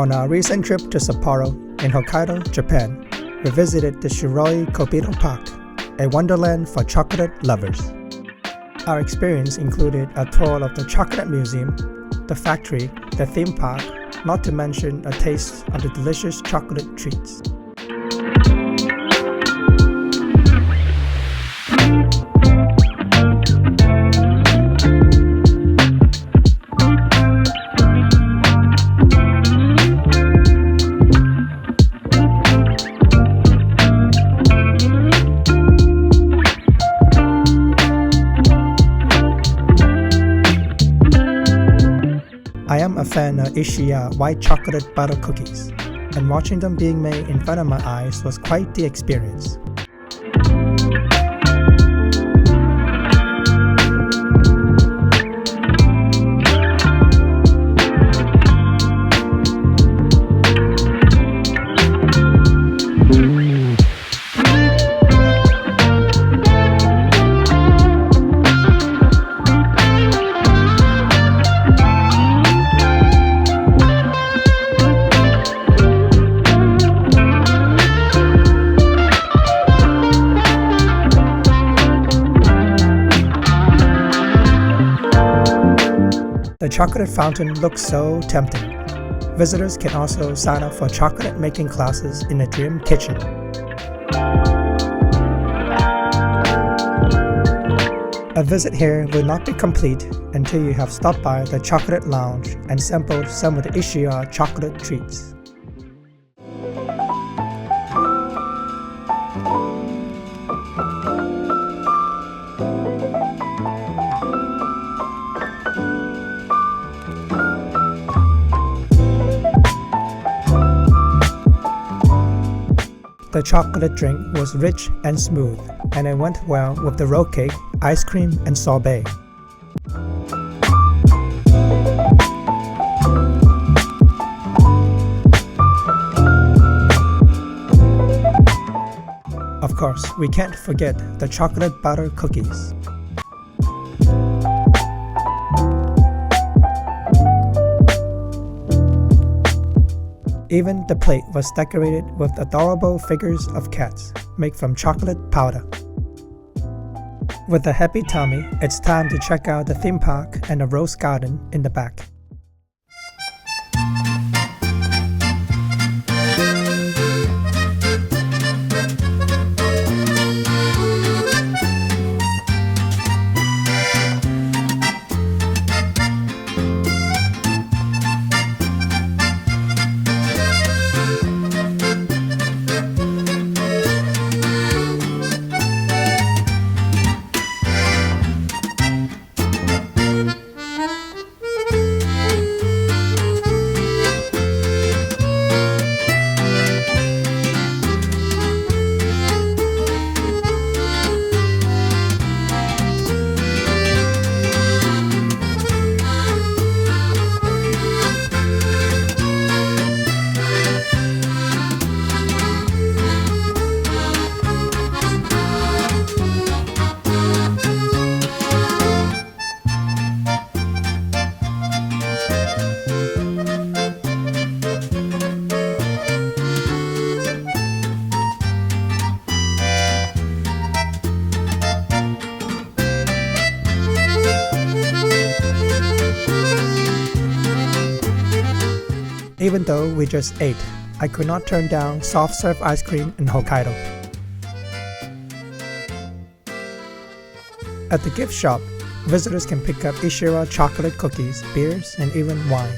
On our recent trip to Sapporo in Hokkaido, Japan, we visited the Shiroi Korbito Park, a wonderland for chocolate lovers. Our experience included a tour of the chocolate museum, the factory, the theme park, not to mention a taste of the delicious chocolate treats. I am a fan of Ishiya white chocolate butter cookies, and watching them being made in front of my eyes was quite the experience. The chocolate fountain looks so tempting. Visitors can also sign up for chocolate making classes in the dream kitchen. A visit here will not be complete until you have stopped by the chocolate lounge and sampled some of the Ishiya chocolate treats. The chocolate drink was rich and smooth, and it went well with the roll cake, ice cream, and sorbet. Of course, we can't forget the chocolate butter cookies. Even the plate was decorated with adorable figures of cats made from chocolate powder. With a happy tummy, it's time to check out the theme park and the rose garden in the back. Even though we just ate, I could not turn down soft serve ice cream in Hokkaido. At the gift shop, visitors can pick up Ishiya chocolate cookies, beers, and even wine.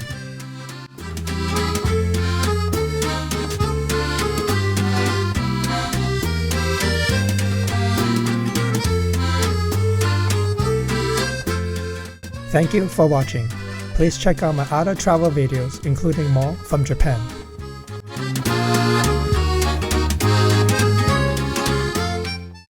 Thank you for watching. Please check out my other travel videos, including more from Japan.